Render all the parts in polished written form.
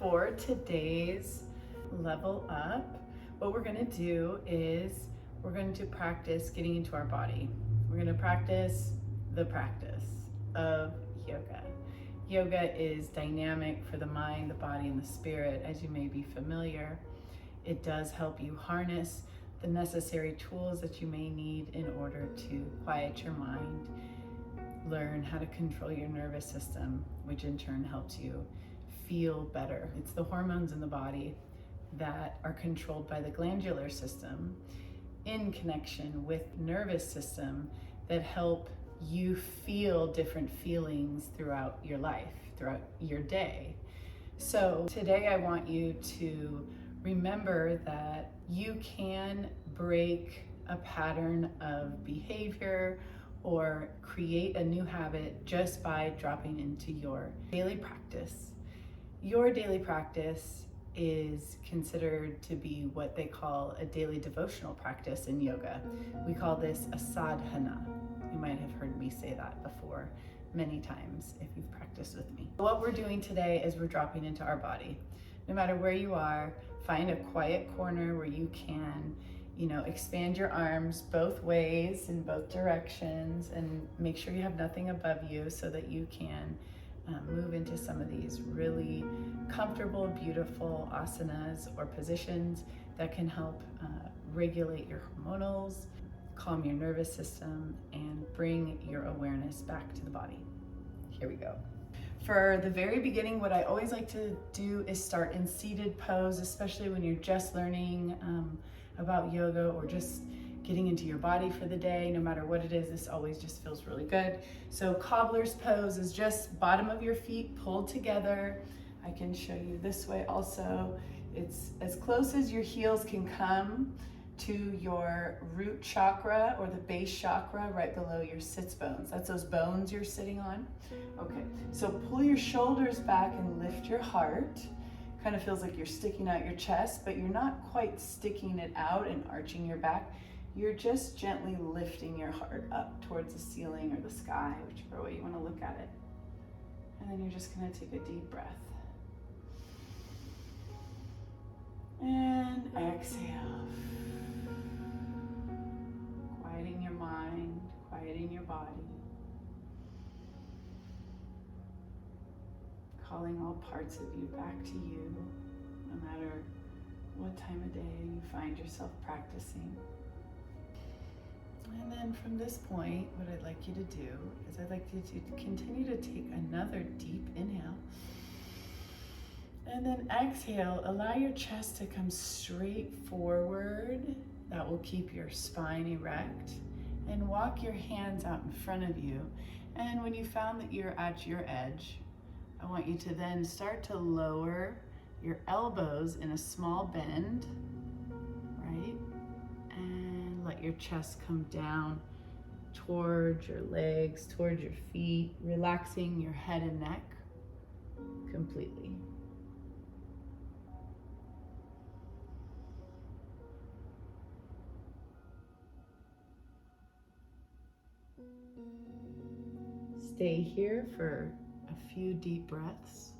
For today's level up, what we're going to do is we're going to practice getting into our body. We're going to practice the practice of yoga. Yoga is dynamic for the mind, the body, and the spirit, as you may be familiar. It does help you harness the necessary tools that you may need in order to quiet your mind, learn how to control your nervous system, which in turn helps you feel better. It's the hormones in the body that are controlled by the glandular system in connection with nervous system that help you feel different feelings throughout your life, throughout your day. So today I want you to remember that you can break a pattern of behavior or create a new habit just by dropping into your daily practice. Your daily practice is considered to be what they call a daily devotional practice in yoga. We call this a sadhana. You might have heard me say that before many times if you've practiced with me. What we're doing today is we're dropping into our body. No matter where you are, find a quiet corner where you can, expand your arms both ways in both directions, and make sure you have nothing above you so that you can move into some of these really comfortable, beautiful asanas or positions that can help regulate your hormonals, calm your nervous system, and bring your awareness back to the body. Here we go. For the very beginning, what I always like to do is start in seated pose, especially when you're just learning about yoga or just getting into your body for the day. No matter what it is, this always just feels really good. So cobbler's pose is just bottom of your feet pulled together. I can show you this way also. It's as close as your heels can come to your root chakra or the base chakra right below your sits bones. That's those bones you're sitting on. Okay, so pull your shoulders back and lift your heart. Kind of feels like you're sticking out your chest, but you're not quite sticking it out and arching your back. You're just gently lifting your heart up towards the ceiling or the sky, whichever way you want to look at it. And then you're just going to take a deep breath. And exhale. Quieting your mind, quieting your body. Calling all parts of you back to you, no matter what time of day you find yourself practicing. And then from this point, what I'd like you to do is I'd like you to continue to take another deep inhale. And then exhale, allow your chest to come straight forward. That will keep your spine erect. And walk your hands out in front of you. And when you found that you're at your edge, I want you to then start to lower your elbows in a small bend, right? And let your chest come down towards your legs, towards your feet, relaxing your head and neck completely. Stay here for a few deep breaths.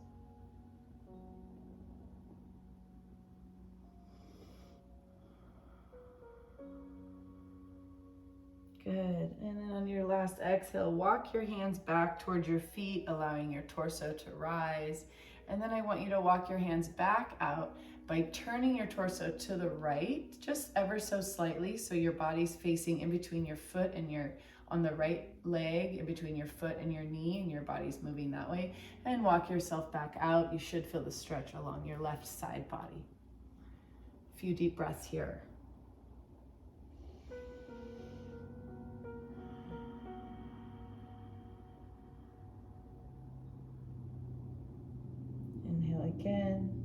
Good. And then on your last exhale, walk your hands back towards your feet, allowing your torso to rise. And then I want you to walk your hands back out by turning your torso to the right, just ever so slightly, so your body's facing in between your foot and on the right leg, in between your foot and your knee, and your body's moving that way. And walk yourself back out. You should feel the stretch along your left side body. A few deep breaths here. Inhale again.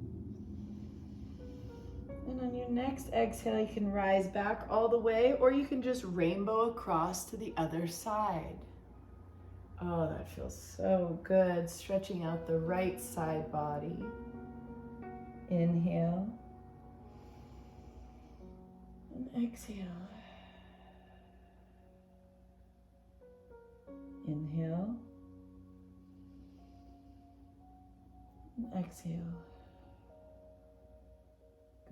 And on your next exhale, you can rise back all the way, or you can just rainbow across to the other side. Oh, that feels so good. Stretching out the right side body. Inhale. And exhale. Inhale. And exhale.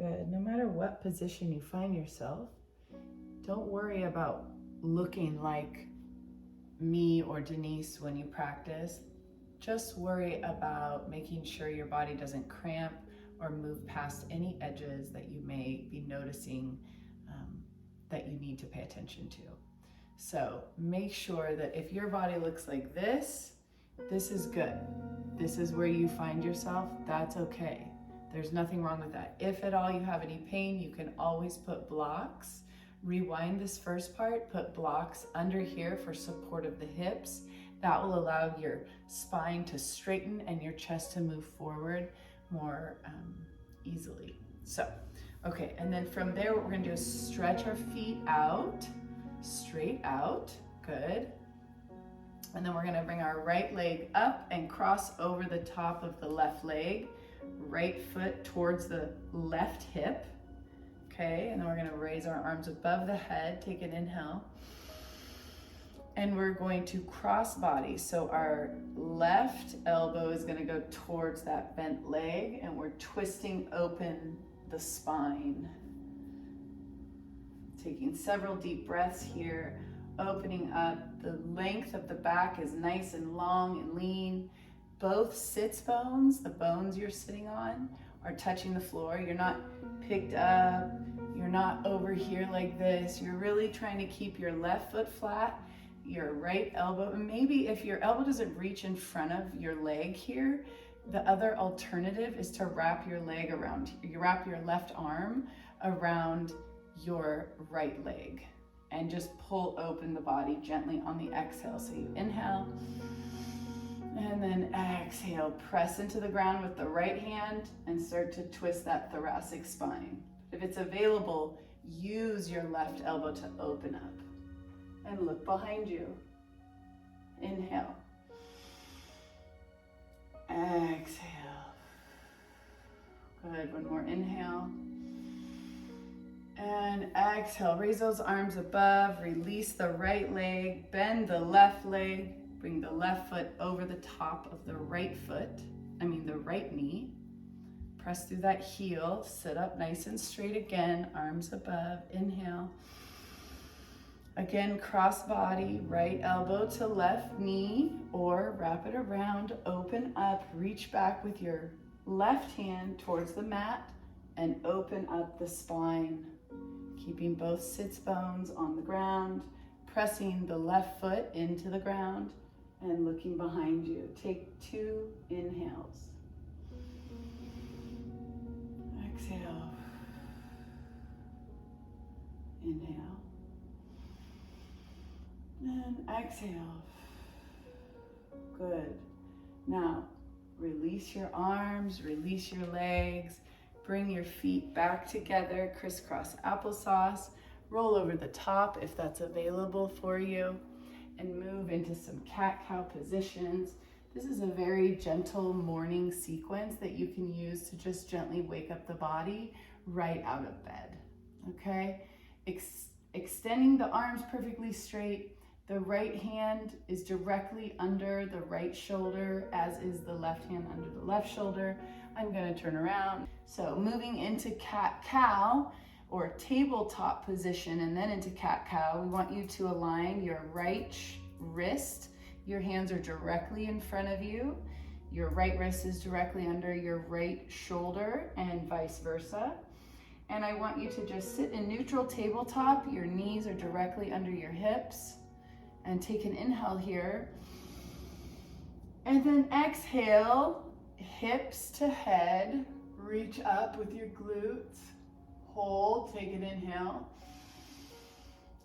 Good. No matter what position you find yourself, don't worry about looking like me or Denise when you practice. Just worry about making sure your body doesn't cramp or move past any edges that you may be noticing that you need to pay attention to. So make sure that if your body looks like this is good. This is where you find yourself, that's okay. There's nothing wrong with that. If at all you have any pain, you can always put blocks. Rewind this first part, put blocks under here for support of the hips. That will allow your spine to straighten and your chest to move forward more easily. So, okay, and then from there, what we're gonna do is stretch our feet out, straight out, good. And then we're gonna bring our right leg up and cross over the top of the left leg, right foot towards the left hip. Okay, and then we're gonna raise our arms above the head, take an inhale. And we're going to cross body. So our left elbow is gonna go towards that bent leg and we're twisting open the spine. Taking several deep breaths here, opening up. The length of the back is nice and long and lean. Both sits bones, the bones you're sitting on, are touching the floor. You're not picked up, you're not over here like this. You're really trying to keep your left foot flat, your right elbow, and maybe if your elbow doesn't reach in front of your leg here, the other alternative is to wrap your leg around, you wrap your left arm around your right leg and just pull open the body gently on the exhale. So you inhale and then exhale, press into the ground with the right hand and start to twist that thoracic spine. If it's available, use your left elbow to open up and look behind you. Inhale. Exhale. Good, one more inhale. And exhale, raise those arms above, release the right leg, bend the left leg, bring the left foot over the top of the right knee. Press through that heel, sit up nice and straight again, arms above, inhale. Again, cross body, right elbow to left knee, or wrap it around, open up, reach back with your left hand towards the mat and open up the spine. Keeping both sits bones on the ground, pressing the left foot into the ground and looking behind you. Take 2 inhales. Exhale. Inhale. And exhale. Good. Now, release your arms, release your legs. Bring your feet back together, crisscross applesauce. Roll over the top if that's available for you. And move into some cat-cow positions. This is a very gentle morning sequence that you can use to just gently wake up the body right out of bed, okay? Extending the arms perfectly straight. The right hand is directly under the right shoulder, as is the left hand under the left shoulder. I'm gonna turn around. So moving into cat-cow or tabletop position and then into cat-cow, we want you to align your right wrist. Your hands are directly in front of you. Your right wrist is directly under your right shoulder and vice versa. And I want you to just sit in neutral tabletop. Your knees are directly under your hips. And take an inhale here. And then exhale, hips to head. Reach up with your glutes. Hold, take an inhale.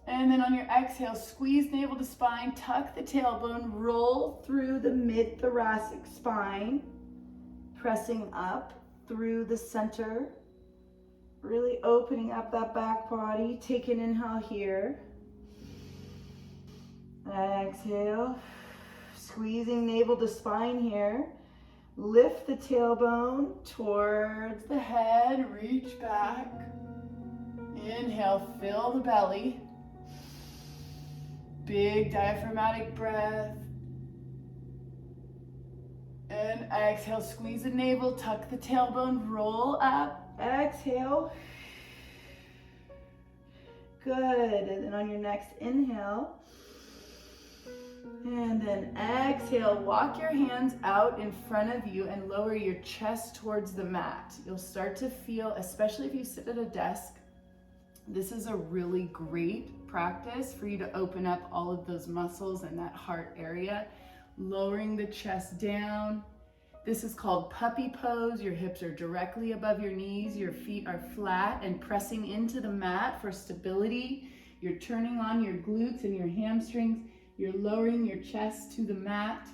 And then on your exhale, squeeze navel to spine, tuck the tailbone, roll through the mid-thoracic spine, pressing up through the center, really opening up that back body. Take an inhale here. Exhale, squeezing navel to spine here. Lift the tailbone towards the head, reach back. Inhale, fill the belly. Big diaphragmatic breath. And exhale, squeeze the navel, tuck the tailbone, roll up. Exhale. Good. And then on your next inhale, and then exhale, walk your hands out in front of you and lower your chest towards the mat. You'll start to feel, especially if you sit at a desk, this is a really great practice for you to open up all of those muscles in that heart area, lowering the chest down. This is called puppy pose. Your hips are directly above your knees, your feet are flat and pressing into the mat for stability. You're turning on your glutes and your hamstrings. You're lowering your chest to the mat.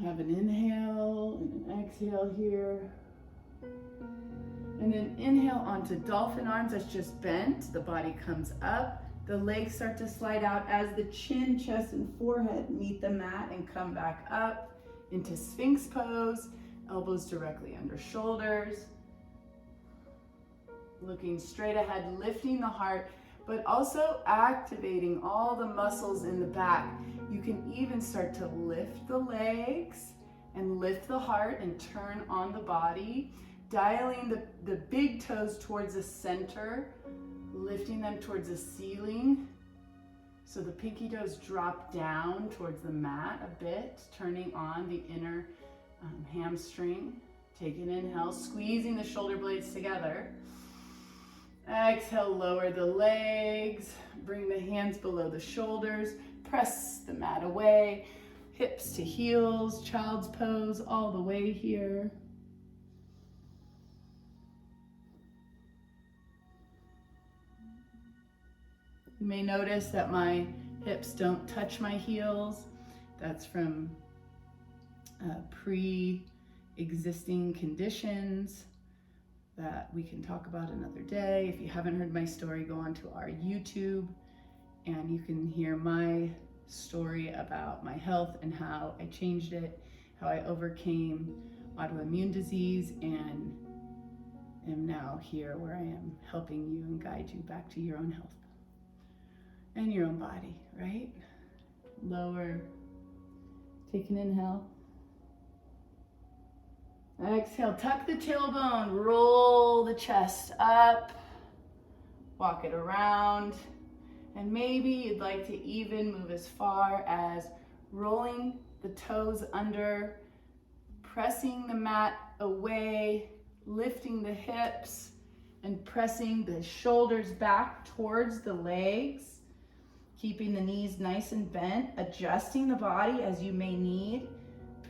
Have an inhale and an exhale here. And then inhale onto dolphin arms. That's just bent. The body comes up. The legs start to slide out as the chin, chest, and forehead meet the mat and come back up into Sphinx pose. Elbows directly under shoulders. Looking straight ahead, lifting the heart, but also activating all the muscles in the back. You can even start to lift the legs and lift the heart and turn on the body, dialing the big toes towards the center, lifting them towards the ceiling. So the pinky toes drop down towards the mat a bit, turning on the inner hamstring. Take an inhale, squeezing the shoulder blades together. Exhale, lower the legs, bring the hands below the shoulders, press the mat away, hips to heels, child's pose all the way here. You may notice that my hips don't touch my heels. That's from pre-existing conditions that we can talk about another day. If you haven't heard my story, go onto our YouTube and you can hear my story about my health and how I changed it, how I overcame autoimmune disease, and am now here where I am helping you and guide you back to your own health and your own body, right? Lower, take an inhale. Exhale, tuck the tailbone, roll the chest up, walk it around, and maybe you'd like to even move as far as rolling the toes under, pressing the mat away, lifting the hips, and pressing the shoulders back towards the legs, keeping the knees nice and bent, adjusting the body as you may need.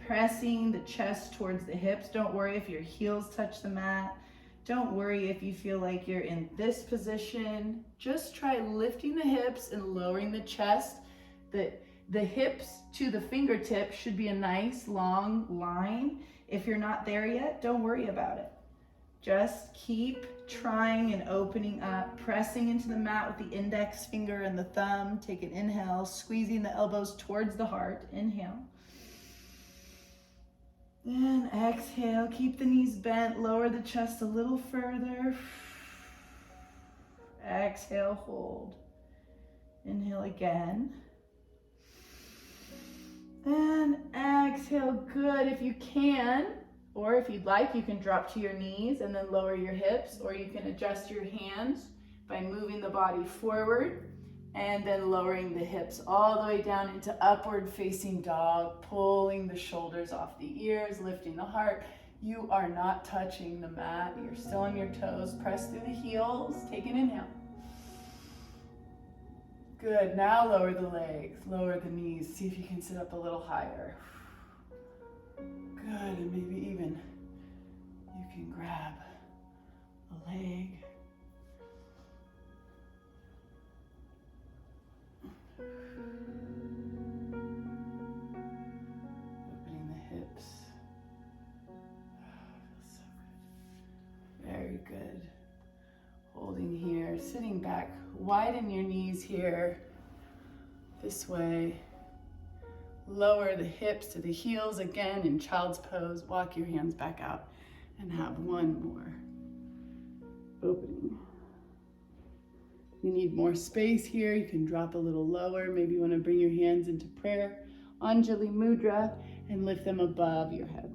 Pressing the chest towards the hips. Don't worry if your heels touch the mat. Don't worry if you feel like you're in this position. Just try lifting the hips and lowering the chest. The hips to the fingertips should be a nice long line. If you're not there yet, don't worry about it. Just keep trying and opening up, pressing into the mat with the index finger and the thumb. Take an inhale, squeezing the elbows towards the heart. Inhale. And exhale, keep the knees bent, lower the chest a little further. Exhale, hold. Inhale again. And exhale, good. If you can, or if you'd like, you can drop to your knees and then lower your hips, or you can adjust your hands by moving the body forward and then lowering the hips all the way down into upward facing dog, pulling the shoulders off the ears, lifting the heart. You are not touching the mat. You're still on your toes. Press through the heels. Take an inhale. Good. Now lower the legs, lower the knees. See if you can sit up a little higher. Good. And maybe even you can grab a leg. Opening the hips. Feels so good. Very good. Holding here, sitting back. Widen your knees here. This way. Lower the hips to the heels again in child's pose. Walk your hands back out and have one more opening. You need more space here. You can drop a little lower. Maybe you want to bring your hands into prayer, Anjali Mudra, and lift them above your head.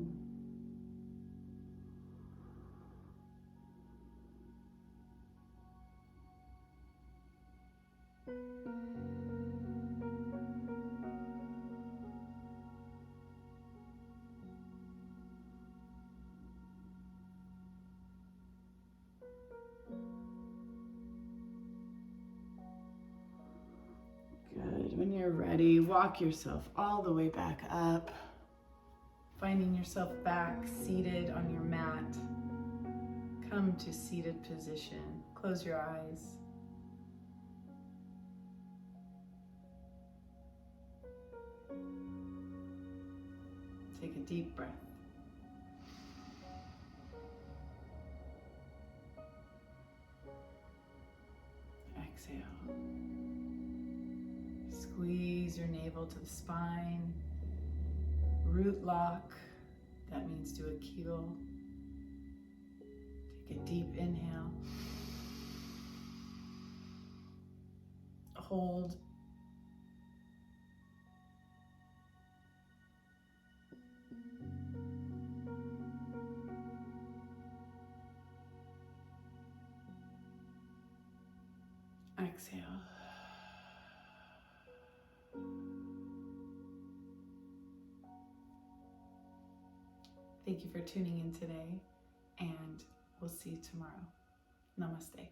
Good. When you're ready, walk yourself all the way back up, finding yourself back seated on your mat. Come to seated position. Close your eyes. Take a deep breath. Exhale. Squeeze your navel to the spine. Root lock. That means do a kegel. Take a deep inhale. Hold. Exhale. Thank you for tuning in today, and we'll see you tomorrow. Namaste.